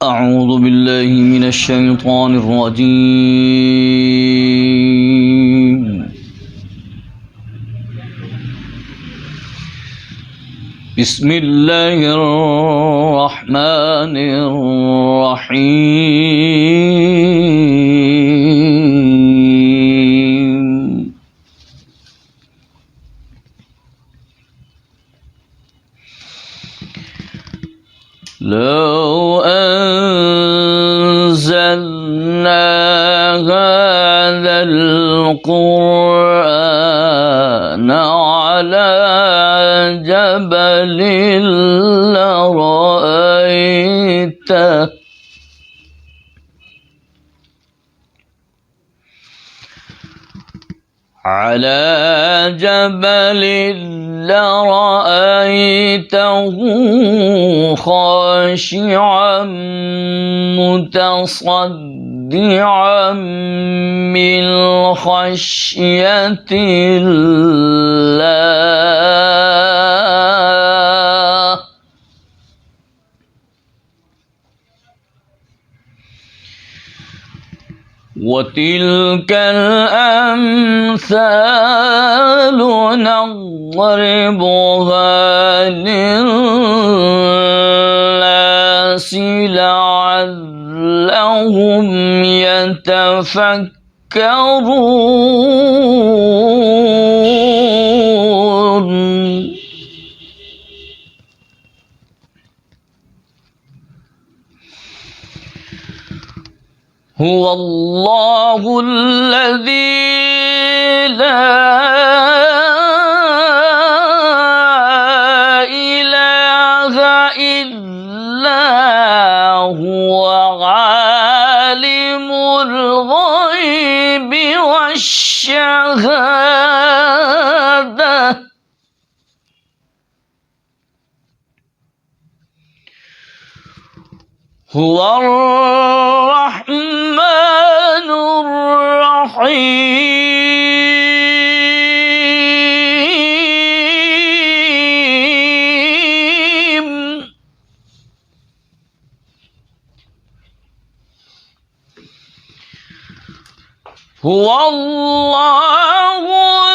أعوذ بالله من الشيطان الرجيم. بسم الله الرحمن الرحيم. لو أنزلنا هذا القرآن على جبل لرأيته خاشعا متصدعا من خشية الله. وتلك الأمثال نضربها للناس لعلهم يتفكرون. هو الله الذي لا إله إلا هو عالم الغيب والشهادة. هو الرحمن الرحيم. هو الله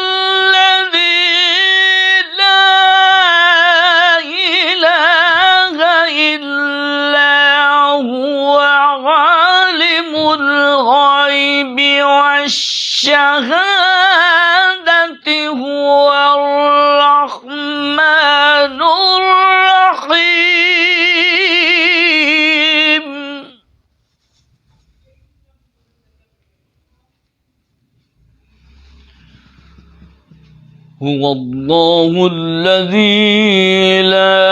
الذي لا إله إلا هو عالم الغيب والشهادة. هو الرحمن الرحيم. هو الله الذي لا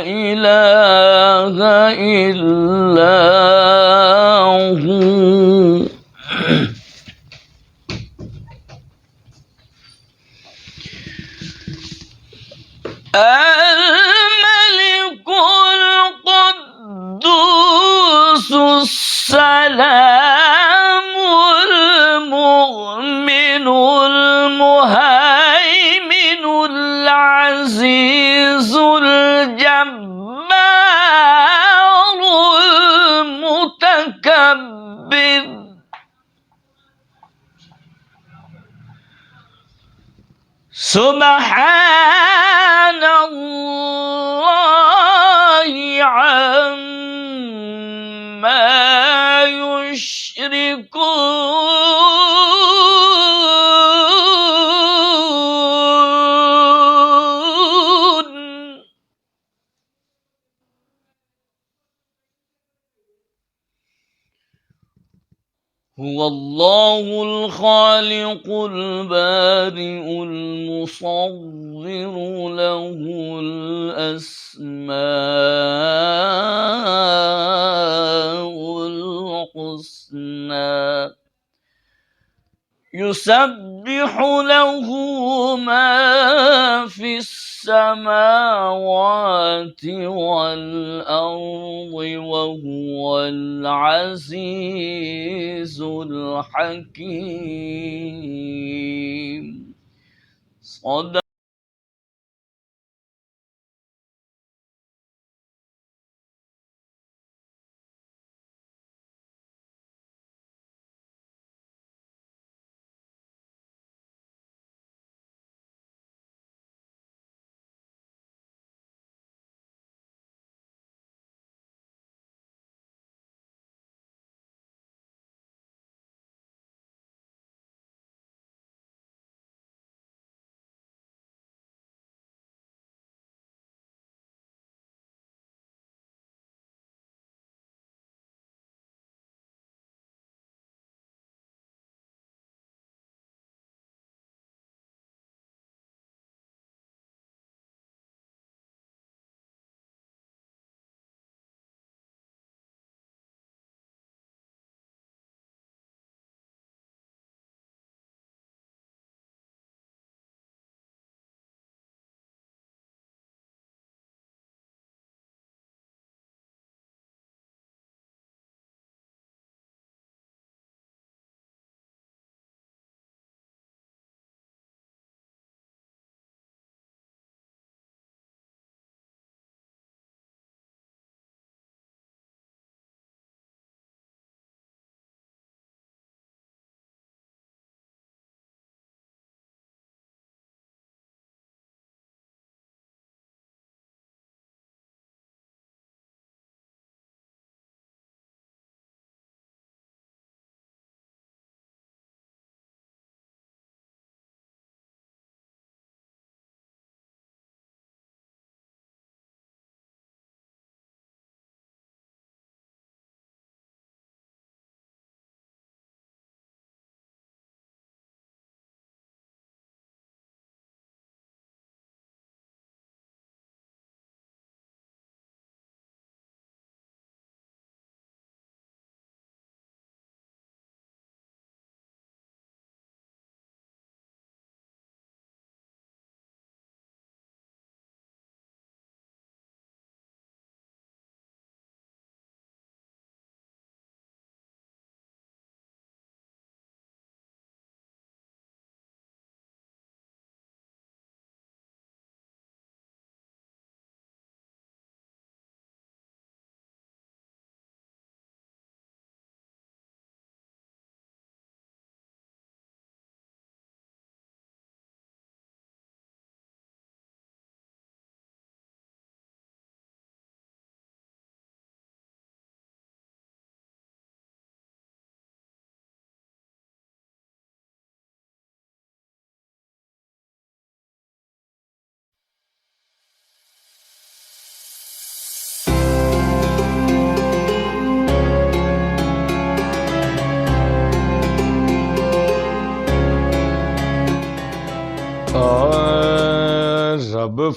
إله إلا هو. الملك القدوس السلام المؤمن المهيمن العزيز الجبار المتكبر. سبحان الله عما يشركون. هو الله الخالق البارئ المصور له الأسماء الحسنى. يسبح له ما في السماوات والأرض وهو العزيز الحكيم. صدق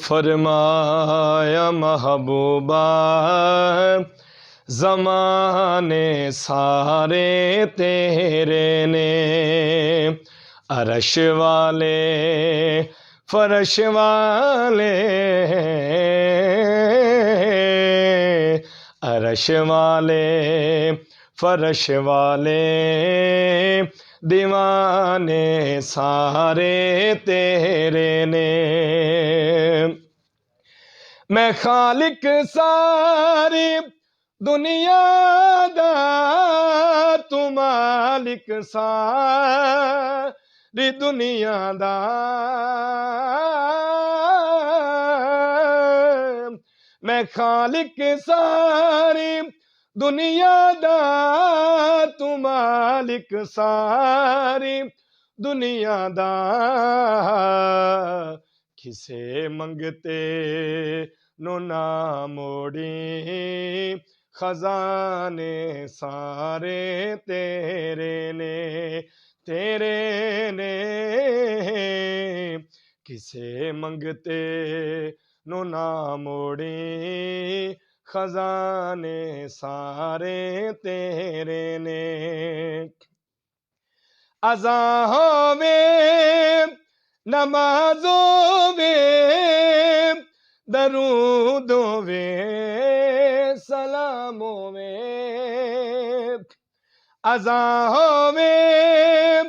فرمایا محبوبہ زمانے سارے تیرے نے، عرش والے فرش والے، عرش والے فرش والے، دیوانے سارے تیرے نے۔ میں خالق ساری دنیا دا، تو مالک ساری دنیا دا، میں خالق ساری دنیا دا، تو مالک ساری دنیا دا، کسے منگتے نو نہ موڑی، خزانے سارے تیرے نے، تیرے نے، کسے منگتے نو نہ موڑی، خزانے سارے تیرے نے۔ اذان میں نمازوں میں درودوں میں سلاموں میں، اذان میں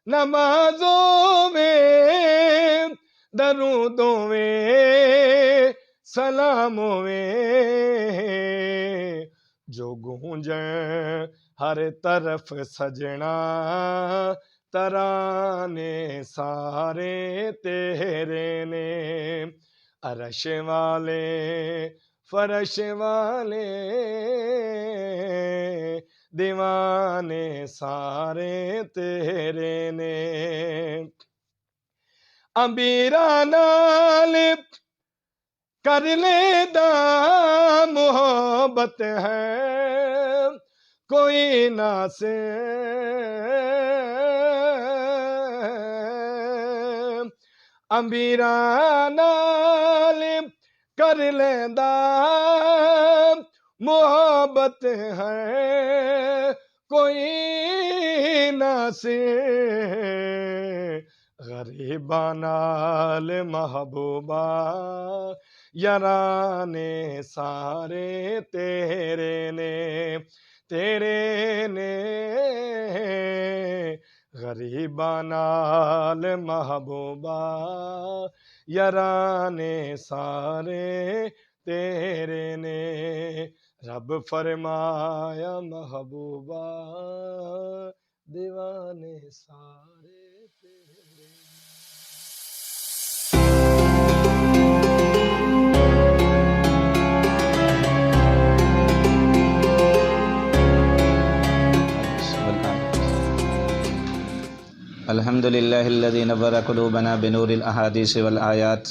نمازوں میں درودوں میں سلاموں میں، جو گونجیں ہر طرف سجنا، ترانے سارے تیرے نے، عرش والے فرش والے، دیوانے سارے تیرے نے۔ امبیراں نال کر لے دا محبت ہے کوئی نہ سے، امبیراں نال کر لیندہ محبت ہے کوئی نہ سے، غریباں نال محبوبہ یارانے سارے تیرے نے، تیرے نے، غریباں نال محبوبہ یارانے سارے تیرے نے، رب فرمایا محبوبہ دیوانے سارے تیرے۔ الحمد لله الذي نور قلوبنا بنور الأحاديث والآيات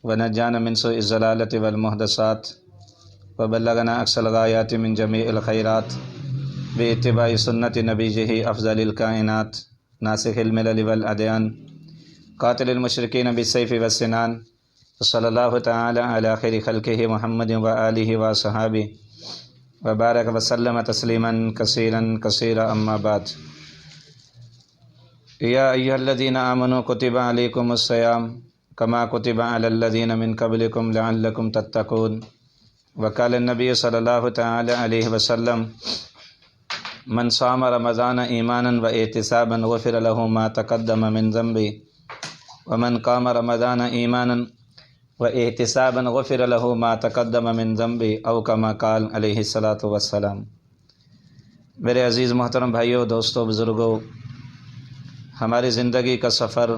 ونجانا من سوء الضلالة والمحدثات وبلغنا أقصى الغايات من جميع الخيرات باتباع سنة نبيه أفضل الكائنات ناسخ الملل والأديان قاتل المشركين بالسيف والسنان صلى الله تعالى على خير خلقه محمد وآله وصحابه وبارك وسلم تسليما كثيرا كثيرا أما بعد يا أيها الذين آمنوا كتب عليكم الصيام كما كتب على الذين من قبلكم لعلكم تتقون وقال النبي صلى الله تعالى عليه وسلم من صام رمضان إيمانا واحتسابا غفر له ما تقدم من ذنبه ومن قام رمضان إيمانا واحتسابا غفر له ما تقدم من ذنبه أو كما قال عليه الصلاة والسلام۔ میرے عزیز محترم بھائیوں، دوستوں، بزرگوں، ہماری زندگی کا سفر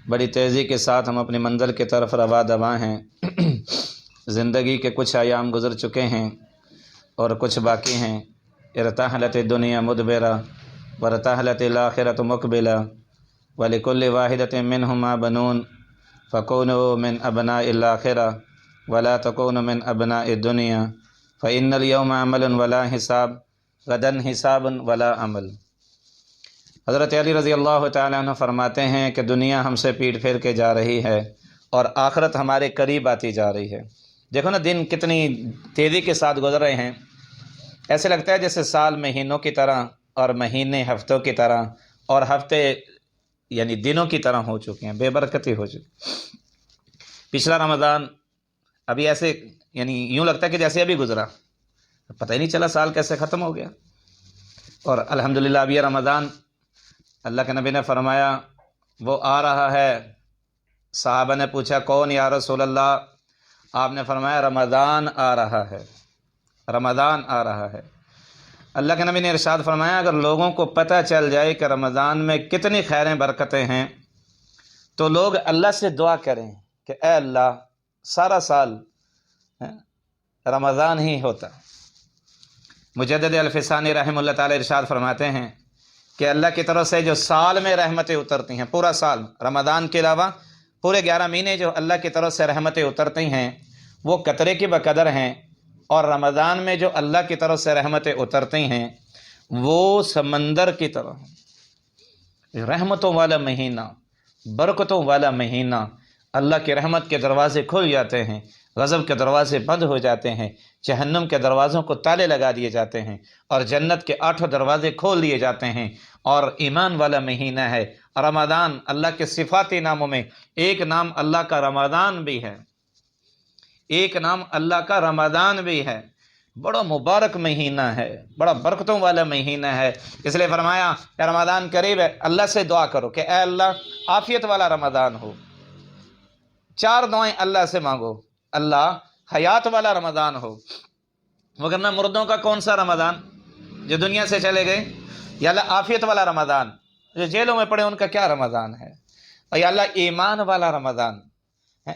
بڑی تیزی کے ساتھ ہم اپنی منزل کی طرف رواں دواں ہیں۔ زندگی کے کچھ ایام گزر چکے ہیں اور کچھ باقی ہیں۔ ارتحلت الدنیا مدبرہ وارتحلت الآخرۃ مقبلہ ولکل واحدۃ منہما بنون فکونوا من ابناء الآخرہ ولا تکونوا من ابناء الدنیا فإن اليوم عمل ولا حساب غدا حساب ولا عمل۔ حضرت علی رضی اللہ تعالیٰ عنہ فرماتے ہیں کہ دنیا ہم سے پیٹ پھیر کے جا رہی ہے اور آخرت ہمارے قریب آتی جا رہی ہے۔ دیکھو نا دن کتنی تیزی کے ساتھ گزر رہے ہیں، ایسے لگتا ہے جیسے سال مہینوں کی طرح اور مہینے ہفتوں کی طرح اور ہفتے یعنی دنوں کی طرح ہو چکے ہیں، بے برکتی ہو چکی۔ پچھلا رمضان ابھی ایسے یعنی یوں لگتا ہے کہ جیسے ابھی گزرا، پتہ ہی نہیں چلا سال کیسے ختم ہو گیا۔ اور الحمدللہ اب یہ رمضان اللہ کے نبی نے فرمایا وہ آ رہا ہے۔ صحابہ نے پوچھا کون یا رسول اللہ؟ آپ نے فرمایا رمضان آ رہا ہے، رمضان آ رہا ہے۔ اللہ کے نبی نے ارشاد فرمایا اگر لوگوں کو پتہ چل جائے کہ رمضان میں کتنی خیریں برکتیں ہیں تو لوگ اللہ سے دعا کریں کہ اے اللہ سارا سال رمضان ہی ہوتا۔ مجدد الفسانی رحمہ اللہ تعالی ارشاد فرماتے ہیں کہ اللہ کی طرف سے جو سال میں رحمتیں اترتی ہیں، پورا سال رمضان کے علاوہ پورے 11 مہینے جو اللہ کی طرف سے رحمتیں اترتی ہیں وہ قطرے کی بقدر ہیں، اور رمضان میں جو اللہ کی طرف سے رحمتیں اترتی ہیں وہ سمندر کی طرح۔ رحمتوں والا مہینہ، برکتوں والا مہینہ، اللہ کی رحمت کے دروازے کھل جاتے ہیں، غضب کے دروازے بند ہو جاتے ہیں، جہنم کے دروازوں کو تالے لگا دیے جاتے ہیں، اور جنت کے 8 دروازے کھول دیے جاتے ہیں۔ اور ایمان والا مہینہ ہے رمضان۔ اللہ کے صفاتی ناموں میں ایک نام اللہ کا رمضان بھی ہے، ایک نام اللہ کا رمضان بھی ہے۔ بڑا مبارک مہینہ ہے، بڑا برکتوں والا مہینہ ہے، اس لیے فرمایا کہ رمضان قریب ہے، اللہ سے دعا کرو کہ اے اللہ عافیت والا رمضان ہو۔ 4 دعائیں اللہ سے مانگو، اللہ حیات والا رمضان ہو، وگرنہ مردوں کا کون سا رمضان جو دنیا سے چلے گئے، یا اللہ عافیت والا رمضان جو جیلوں میں پڑے ان کا کیا رمضان ہے، اور یا اللہ ایمان والا رمضان،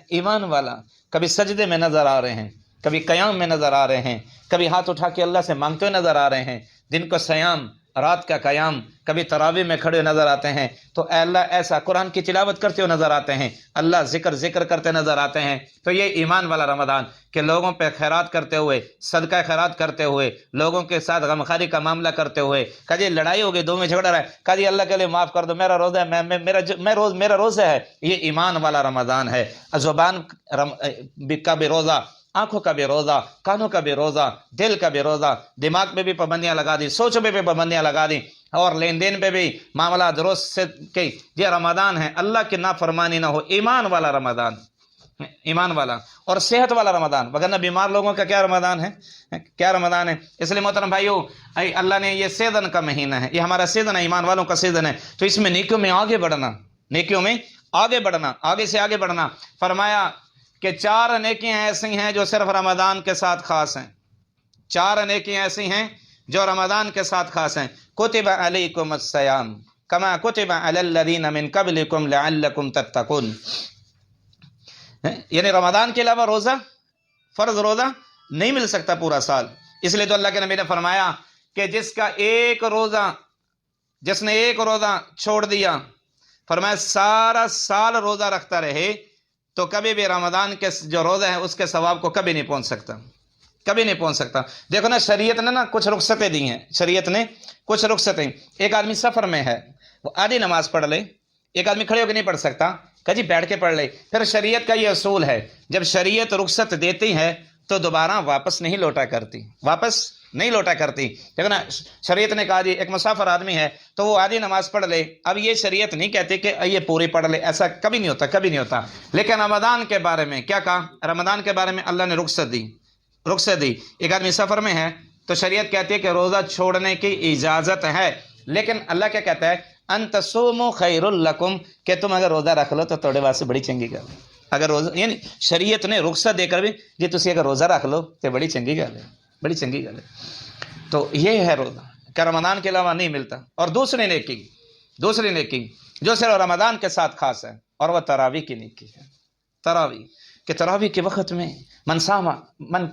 ایمان والا کبھی سجدے میں نظر آ رہے ہیں، کبھی قیام میں نظر آ رہے ہیں، کبھی ہاتھ اٹھا کے اللہ سے مانگتے ہوئے نظر آ رہے ہیں، دن کو سیام، رات کا قیام، کبھی تراویح میں کھڑے نظر آتے ہیں، تو اے اللہ ایسا قرآن کی تلاوت کرتے ہوئے نظر آتے ہیں، اللہ ذکر کرتے نظر آتے ہیں، تو یہ ایمان والا رمضان کہ لوگوں پہ خیرات کرتے ہوئے، صدقہ خیرات کرتے ہوئے، لوگوں کے ساتھ غمخواری کا معاملہ کرتے ہوئے، کہا لڑائی ہو گئی، دو میں جھگڑا رہا ہے، کہا اللہ کے لیے معاف کر دو، میرا روزہ ہے، میرا روزہ ہے، یہ ایمان والا رمضان ہے۔ زبان کا بھی روزہ، آنکھوں کا بھی روزہ، کانوں کا بھی روزہ، دل کا بھی روزہ، دماغ پہ بھی پابندیاں لگا دی، سوچ پہ بھی پابندیاں لگا دی، اور لین دین پہ بھی معاملہ درست سے کہ یہ رمضان ہے اللہ کی نافرمانی نہ ہو، ایمان والا رمضان، ایمان والا اور صحت والا رمضان، وگرنہ بیمار لوگوں کا کیا رمضان ہے، کیا رمضان ہے۔ اس لیے محترم بھائیو، اللہ نے یہ سیزن کا مہینہ ہے، یہ ہمارا سیزن ہے، ایمان والوں کا سیزن ہے، تو اس میں نیکیوں میں آگے بڑھنا، نیکیوں میں آگے بڑھنا، آگے سے آگے بڑھنا۔ فرمایا کہ 4 نیکیاں ایسی ہیں جو صرف رمضان کے ساتھ خاص ہیں، 4 نیکیاں ایسی ہیں جو رمضان کے ساتھ خاص ہیں۔ کتب علیکم الصیام کما کتب علی الذین من قبلکم لعلکم تتقون، یعنی رمضان کے علاوہ روزہ، فرض روزہ نہیں مل سکتا پورا سال، اس لیے تو اللہ کے نبی نے فرمایا کہ جس نے ایک روزہ چھوڑ دیا، فرمایا سارا سال روزہ رکھتا رہے تو کبھی بھی رمضان کے جو روزہ ہے اس کے ثواب کو کبھی نہیں پہنچ سکتا، کبھی نہیں پہنچ سکتا۔ دیکھو نا شریعت نے کچھ رخصتیں دی ہیں، شریعت نے کچھ رخصتیں۔ ایک آدمی سفر میں ہے، وہ آدھی نماز پڑھ لے، ایک آدمی کھڑے ہو کے نہیں پڑھ سکتا، کہ جی بیٹھ کے پڑھ لے۔ پھر شریعت کا یہ اصول ہے جب شریعت رخصت دیتی ہے تو دوبارہ واپس نہیں لوٹا کرتی، واپس نہیں لوٹا کرتی۔ دیکھو نا شریعت نے کہا جی ایک مسافر آدمی ہے تو وہ آدھی نماز پڑھ لے، اب یہ شریعت نہیں کہتی کہ یہ پوری پڑھ لے، ایسا کبھی نہیں ہوتا، کبھی نہیں ہوتا۔ لیکن رمضان کے بارے میں کیا کہا؟ رمضان کے بارے میں اللہ نے رخصت دی، رخصت دی۔ ایک آدمی سفر میں ہے تو شریعت کہتی ہے کہ روزہ چھوڑنے کی اجازت ہے، لیکن اللہ کیا کہتا ہے؟ ان تصوموا خیر لکم، کہ تم اگر روزہ رکھ لو تو تھوڑے واسطے بڑی چنگی گل ہے۔ اگر روزہ یعنی شریعت نے رخصت دے کر بھی جی تسی اگر روزہ رکھ لو تو بڑی چنگی گل ہے، بڑی چنگی گل ہے۔ تو یہ ہے روزہ کہ رمضان کے علاوہ نہیں ملتا۔ اور دوسری نیکی جو صرف رمضان کے ساتھ خاص ہے، اور وہ تراویح کی نیکی ہے۔ تراویح کہ تراویح کے وقت میں من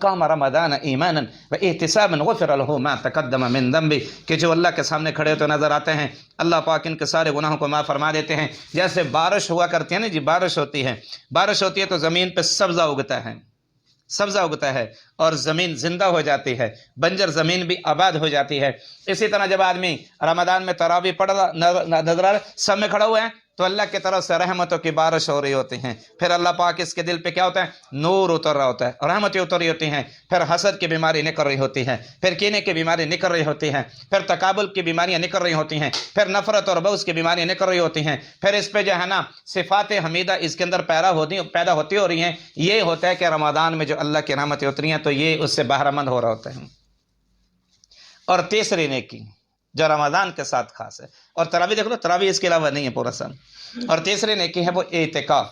قام رمضان ایمانا و احتسابا غفر له ما تقدم من ذنبه، کہ جو اللہ کے سامنے کھڑے ہوتے نظر آتے ہیں اللہ پاک ان کے سارے گناہوں کو معاف فرما دیتے ہیں۔ جیسے بارش ہوا کرتی ہے نا جی، بارش ہوتی ہے تو زمین پہ سبزہ اگتا ہے اور زمین زندہ ہو جاتی ہے، بنجر زمین بھی آباد ہو جاتی ہے۔ اسی طرح جب آدمی رمضان میں تراویح پڑھ رہا نظر آ رہا، سب میں کھڑا ہوا ہے تو اللہ کی طرف سے رحمتوں کی بارش ہو رہی ہوتی ہیں، پھر اللہ پاک اس کے دل پہ کیا ہوتا ہے؟ نور اتر رہا ہوتا ہے، رحمتیں اتر رہی ہوتی ہیں، پھر حسد کی بیماری نکل رہی ہوتی ہے، پھر کینے کی بیماری نکل رہی ہوتی ہے، پھر تکابل کی بیماریاں نکل رہی ہوتی ہیں، پھر نفرت اور بغض کی بیماریاں نکل رہی ہوتی ہیں، پھر اس پہ جو ہے نا صفات حمیدہ اس کے اندر پیدا ہوتی ہو رہی ہیں۔ یہ ہوتا ہے کہ رمضان میں جو اللہ کی رحمتیں اتری ہیں تو یہ اس سے بہرہ مند ہو رہا ہوتا ہے۔ اور تیسری نیکی جو رمضان کے ساتھ خاص ہے، اور تراویح دیکھ لو، تراویح اس کے علاوہ نہیں ہے پورا سال، اور تیسری نیکی ہے وہ اعتکاف۔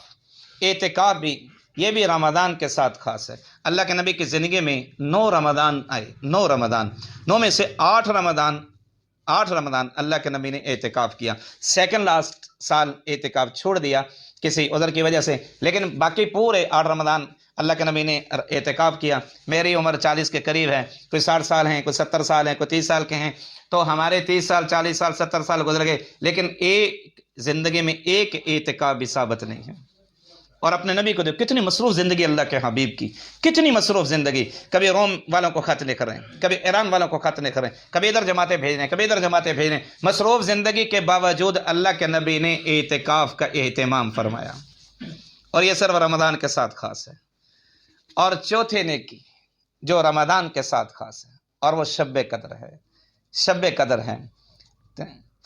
اعتکاف بھی یہ بھی رمضان کے ساتھ خاص ہے۔ اللہ کے نبی کی زندگی میں 9 رمضان آئے، 9 میں سے 8 رمضان اللہ کے نبی نے اعتکاف کیا۔ سیکنڈ لاسٹ سال اعتکاف چھوڑ دیا کسی عذر کی وجہ سے، لیکن باقی پورے 8 رمضان اللہ کے نبی نے اعتکاف کیا۔ میری عمر 40 کے قریب ہے، کوئی 60 سال ہیں، کوئی 70 سال ہیں، کوئی 30 سال کے ہیں، تو ہمارے 30 سال 40 سال 70 سال گزر گئے، لیکن ایک زندگی میں ایک اعتکاف بھی ثابت نہیں ہے۔ اور اپنے نبی کو دیکھو، کتنی مصروف زندگی اللہ کے حبیب کی، کتنی مصروف زندگی، کبھی روم والوں کو خط لکھ رہے ہیں، کبھی ایران والوں کو خط لکھ رہے ہیں، کبھی ادھر جماعتیں بھیج رہے ہیں، کبھی ادھر جماعتیں بھیج رہے ہیں۔ مصروف زندگی کے باوجود اللہ کے نبی نے اعتکاف کا اہتمام فرمایا، اور یہ صرف رمضان کے ساتھ خاص ہے۔ اور چوتھے نیکی جو رمضان کے ساتھ خاص ہے، اور وہ شب قدر ہے۔ شب قدر ہے،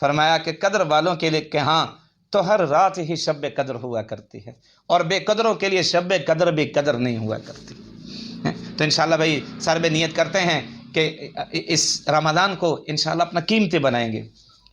فرمایا کہ قدر والوں کے لیے کہ ہاں تو ہر رات ہی شب قدر ہوا کرتی ہے، اور بے قدروں کے لیے شب قدر بھی قدر نہیں ہوا کرتی۔ تو انشاءاللہ بھائی سارے نیت کرتے ہیں کہ اس رمضان کو انشاءاللہ اپنا قیمتی بنائیں گے،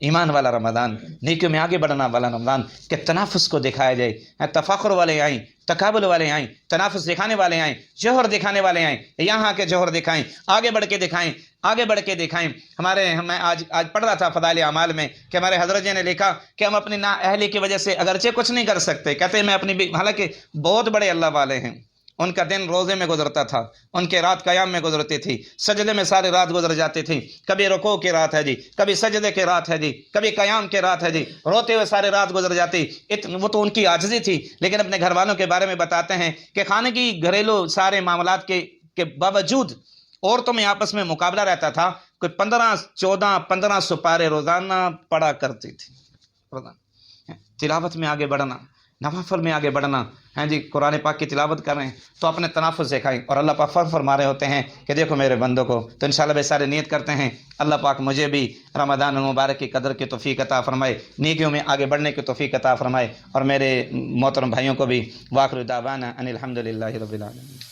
ایمان والا رمضان، نیکیوں میں آگے بڑھنا والا رمضان، کہ تنافس کو دکھایا جائے، تفاخر والے آئیں، تقابل والے آئیں، تنافس دکھانے والے آئیں، جوہر دکھانے والے آئیں، یہاں کے جوہر دکھائیں، آگے بڑھ کے دکھائیں، آگے بڑھ کے دکھائیں۔ میں آج پڑھ رہا تھا فضائل اعمال میں کہ ہمارے حضرت جی نے لکھا کہ ہم اپنی نااہلی کی وجہ سے اگرچہ کچھ نہیں کر سکتے، کہتے ہیں میں اپنی حالانکہ بہت بڑے اللہ والے ہیں، ان کا دن روزے میں گزرتا تھا، ان کے رات قیام میں گزرتی تھی، سجدے میں ساری رات گزر جاتی تھی، کبھی رکوع کی رات ہے جی، کبھی سجدے کی رات ہے جی، کبھی قیام کی رات ہے جی، روتے ہوئے ساری رات گزر جاتی۔ وہ تو ان کی عاجزی تھی، لیکن اپنے گھر والوں کے بارے میں بتاتے ہیں کہ خانگی گھریلو سارے معاملات کے باوجود عورتوں میں آپس میں مقابلہ رہتا تھا، کوئی 15 سپارے روزانہ پڑھا کرتی تھی۔ تلاوت میں آگے بڑھنا، نوافل میں آگے بڑھنا، ہیں جی قرآن پاک کی تلاوت کر رہے ہیں تو اپنے تنافس دکھائیں، اور اللہ پاک فرما رہے ہوتے ہیں کہ دیکھو میرے بندوں کو۔ تو انشاءاللہ بے سارے نیت کرتے ہیں اللہ پاک مجھے بھی رمضان المبارک کی قدر کی توفیق عطا فرمائے، نیکیوں میں آگے بڑھنے کی توفیق عطا فرمائے، اور میرے محترم بھائیوں کو بھی وآخر دعوانا ان الحمدللہ رب العالمین۔